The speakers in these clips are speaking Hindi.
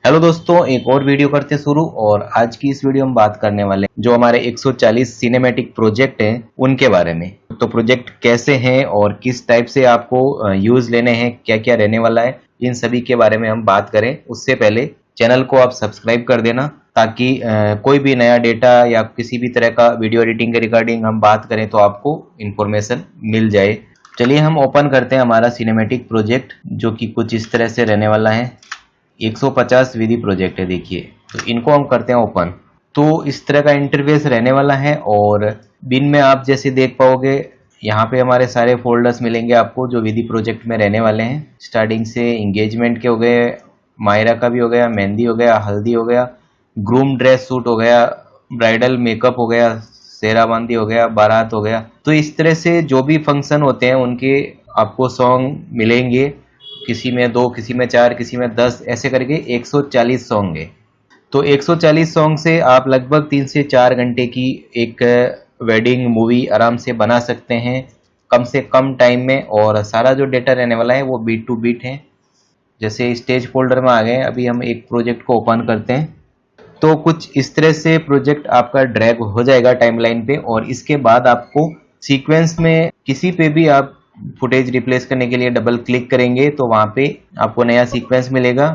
हेलो दोस्तों, एक और वीडियो करते शुरू। और आज की इस वीडियो में बात करने वाले हैं जो हमारे 140 सिनेमैटिक प्रोजेक्ट हैं उनके बारे में। तो प्रोजेक्ट कैसे हैं और किस टाइप से आपको यूज लेने हैं, क्या क्या रहने वाला है, इन सभी के बारे में हम बात करें उससे पहले चैनल को आप सब्सक्राइब कर देना, ताकि कोई भी नया डेटा या किसी भी तरह का वीडियो एडिटिंग के रिगार्डिंग हम बात करें तो आपको इन्फॉर्मेशन मिल जाए। चलिए हम ओपन करते हैं हमारा सिनेमैटिक प्रोजेक्ट, जो कि कुछ इस तरह से रहने वाला है। 150 विधि प्रोजेक्ट है, देखिए। तो इनको हम करते हैं ओपन। तो इस तरह का इंटरफेस रहने वाला है। और बिन में आप जैसे देख पाओगे, यहाँ पे हमारे सारे फोल्डर्स मिलेंगे आपको जो विधि प्रोजेक्ट में रहने वाले हैं। स्टार्टिंग से इंगेजमेंट के हो गए, मायरा का भी हो गया, मेहंदी हो गया, हल्दी हो गया, ग्रूम ड्रेस सूट हो गया, ब्राइडल मेकअप हो गया, सेहराबांदी हो गया, बारात हो गया। तो इस तरह से जो भी फंक्शन होते हैं उनके आपको सॉन्ग मिलेंगे। किसी में 2, किसी में 4, किसी में 10, ऐसे करके 140 सॉन्ग है। तो 140 सॉन्ग से आप लगभग 3 से 4 घंटे की एक वेडिंग मूवी आराम से बना सकते हैं, कम से कम टाइम में। और सारा जो डेटा रहने वाला है वो बीट टू बीट है। जैसे स्टेज फोल्डर में आ गए, अभी हम एक प्रोजेक्ट को ओपन करते हैं। तो कुछ इस तरह से प्रोजेक्ट आपका ड्रैग हो जाएगा टाइमलाइन पे। और इसके बाद आपको सीक्वेंस में किसी पे भी आप फुटेज रिप्लेस करने के लिए डबल क्लिक करेंगे तो वहां पे आपको नया सीक्वेंस मिलेगा।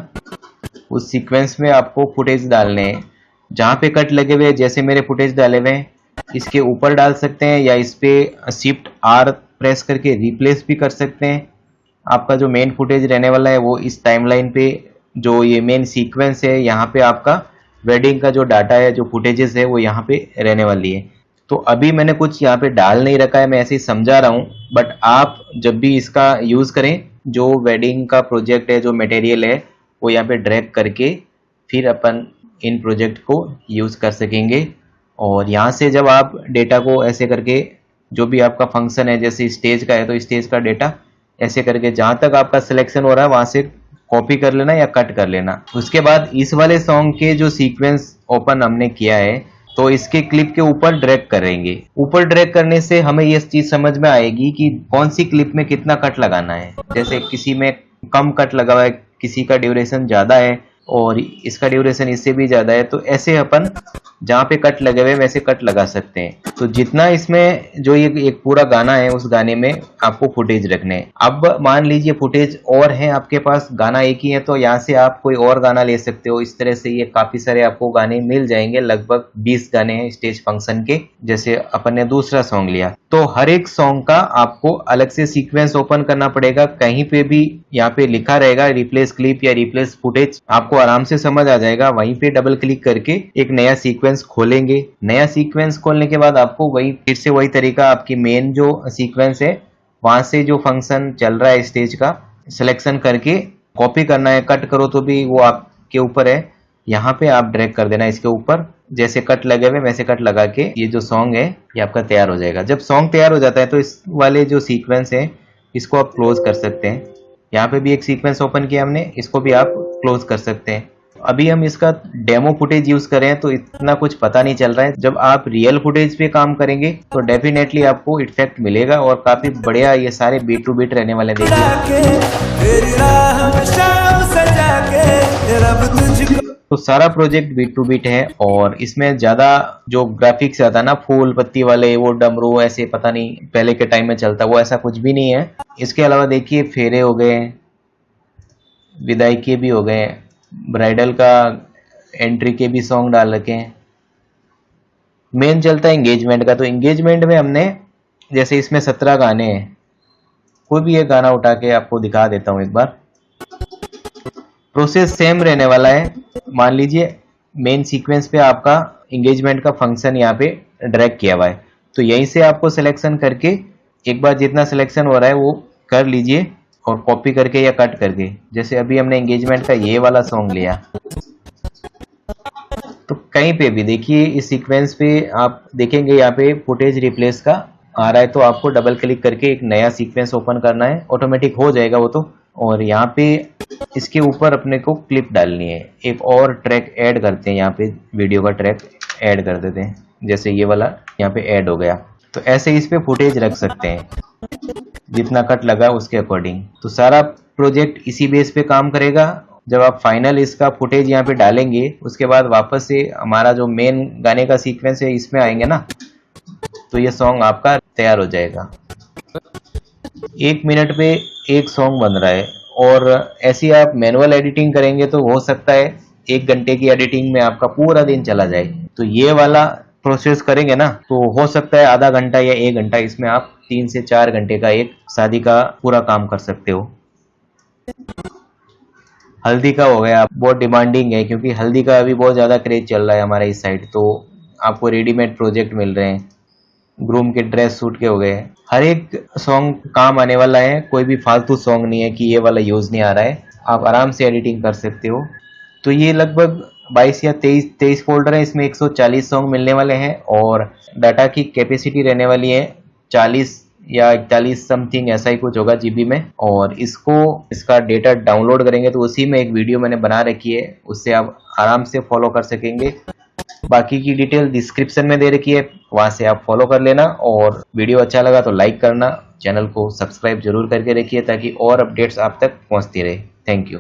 उस सीक्वेंस में आपको फुटेज डालने हैं। जहां पे कट लगे हुए, जैसे मेरे फुटेज डाले हुए हैं, इसके ऊपर डाल सकते हैं या इस पे शिफ्ट आर प्रेस करके रिप्लेस भी कर सकते हैं। आपका जो मेन फुटेज रहने वाला है वो इस टाइमलाइन पे, जो ये मेन सीक्वेंस है, यहाँ पे आपका वेडिंग का जो डाटा है, जो फुटेजेस है, वो यहाँ पे रहने वाली है। तो अभी मैंने कुछ यहाँ पे डाल नहीं रखा है, मैं ऐसे ही समझा रहा हूँ। बट आप जब भी इसका यूज करें, जो वेडिंग का प्रोजेक्ट है, जो मटेरियल है, वो यहाँ पे ड्रैग करके फिर अपन इन प्रोजेक्ट को यूज कर सकेंगे। और यहाँ से जब आप डेटा को ऐसे करके, जो भी आपका फंक्शन है, जैसे स्टेज का है तो स्टेज का डेटा ऐसे करके जहां तक आपका सिलेक्शन हो रहा है वहां से कॉपी कर लेना या कट कर लेना। उसके बाद इस वाले सॉन्ग के जो सीक्वेंस ओपन हमने किया है, तो इसके क्लिप के ऊपर ड्रैग करेंगे। ऊपर ड्रैग करने से हमें ये चीज समझ में आएगी कि कौन सी क्लिप में कितना कट लगाना है। जैसे किसी में कम कट लगा हुआ है, किसी का ड्यूरेशन ज्यादा है और इसका ड्यूरेशन इससे भी ज्यादा है, तो ऐसे अपन जहाँ पे कट लगे हुए वैसे कट लगा सकते हैं। तो जितना इसमें जो ये एक पूरा गाना है, उस गाने में आपको फुटेज रखने हैं। अब मान लीजिए फुटेज और है आपके पास, गाना एक ही है, तो यहाँ से आप कोई और गाना ले सकते हो। इस तरह से ये काफी सारे आपको गाने मिल जाएंगे। लगभग 20 गाने हैं स्टेज फंक्शन के। जैसे अपन ने दूसरा सॉन्ग लिया, तो हर एक सॉन्ग का आपको अलग से सीक्वेंस ओपन करना पड़ेगा। कहीं पे भी यहाँ पे लिखा रहेगा रिप्लेस क्लिप या रिप्लेस फुटेज, आपको आराम से समझ आ जाएगा। वहीं पे डबल क्लिक करके एक नया सीक्वेंस खोलेंगे। नया सीक्वेंस खोलने के बाद आपको वही फिर से वही तरीका, आपकी मेन जो सीक्वेंस है वहां से जो फंक्शन चल रहा है स्टेज का, सिलेक्शन करके कॉपी करना है। कट करो तो भी वो आपके ऊपर है। यहाँ पे आप ड्रैग कर देना इसके ऊपर, जैसे कट लगे हुए वैसे कट लगा के ये जो सॉन्ग है ये आपका तैयार हो जाएगा। जब सॉन्ग तैयार हो जाता है तो इस वाले जो सीक्वेंस है इसको आप क्लोज कर सकते हैं। यहाँ पे भी एक सीक्वेंस ओपन किया हमने, इसको भी आप क्लोज कर सकते हैं। अभी हम इसका डेमो फुटेज यूज करें तो इतना कुछ पता नहीं चल रहा है। जब आप रियल फुटेज पे काम करेंगे तो डेफिनेटली आपको इफेक्ट मिलेगा और काफी बढ़िया ये सारे बीट टू बीट रहने वाले। देखिए, तो सारा प्रोजेक्ट बीट टू बीट है। और इसमें ज्यादा जो ग्राफिक्स आता है ना, फूल पत्ती वाले, वो डमरू ऐसे पता नहीं पहले के टाइम में चलता, वो ऐसा कुछ भी नहीं है। इसके अलावा देखिए फेरे हो गए, विदाई के भी हो गए, ब्राइडल का एंट्री के भी सॉन्ग डाल रखे हैं। मेन चलता है एंगेजमेंट का। तो एंगेजमेंट में हमने, जैसे इसमें 17 गाने हैं, कोई भी एक गाना उठा के आपको दिखा देता हूं एक बार। प्रोसेस सेम रहने वाला है। मान लीजिए मेन सीक्वेंस पे आपका एंगेजमेंट का फंक्शन यहाँ पे ड्रैग किया हुआ है, तो यहीं से आपको सिलेक्शन करके एक बार जितना सिलेक्शन हो रहा है वो कर लीजिए और कॉपी करके या कट करके। जैसे अभी हमने एंगेजमेंट का ये वाला सॉन्ग लिया, तो कहीं पे भी देखिए इस सीक्वेंस पे आप देखेंगे यहाँ पे फुटेज रिप्लेस का आ रहा है, तो आपको डबल क्लिक करके एक नया सीक्वेंस ओपन करना है, ऑटोमेटिक हो जाएगा वो तो। और यहाँ पे इसके ऊपर अपने को क्लिप डालनी है। एक और ट्रैक ऐड करते हैं, यहाँ पे वीडियो का ट्रैक ऐड कर देते हैं। जैसे ये वाला यहाँ पे ऐड हो गया, तो ऐसे इस पे फुटेज रख सकते हैं जितना कट लगा उसके अकॉर्डिंग। तो सारा प्रोजेक्ट इसी बेस पे काम करेगा जब आप फाइनल इसका फुटेज यहाँ पे डालेंगे उसके बाद वापस से हमारा जो मेन गाने का सीक्वेंस है इसमें आएंगे ना, तो ये सॉन्ग आपका तैयार हो जाएगा। 1 मिनट पे एक सॉन्ग बन रहा है, और ऐसी आप मैनुअल एडिटिंग करेंगे तो हो सकता है 1 घंटे की एडिटिंग में आपका पूरा दिन चला जाए। तो ये वाला प्रोसेस करेंगे ना तो हो सकता है आधा घंटा या 1 घंटा, इसमें आप 3 से 4 घंटे का एक शादी का पूरा काम कर सकते हो। हल्दी का हो गया, बहुत डिमांडिंग है क्योंकि हल्दी का अभी बहुत ज़्यादा क्रेज चल रहा है हमारे इस साइड, तो आपको रेडीमेड प्रोजेक्ट मिल रहे हैं। ग्रूम के ड्रेस सूट के हो गए, हर एक सॉन्ग काम आने वाला है, कोई भी फालतू सॉन्ग नहीं है कि ये वाला यूज नहीं आ रहा है, आप आराम से एडिटिंग कर सकते हो। तो ये लगभग 22 या 23 फोल्डर है, इसमें 140 सॉन्ग मिलने वाले हैं और डाटा की कैपेसिटी रहने वाली है 40 या 41 समथिंग, ऐसा ही कुछ होगा जीबी में। और इसका डेटा डाउनलोड करेंगे तो उसी में एक वीडियो मैंने बना रखी है, उससे आप आराम से फॉलो कर सकेंगे। बाकी की डिटेल डिस्क्रिप्शन में दे रखी है, वहां से आप फॉलो कर लेना। और वीडियो अच्छा लगा तो लाइक करना, चैनल को सब्सक्राइब जरूर करके रखिए ताकि और अपडेट्स आप तक पहुंचती रहे। Thank you.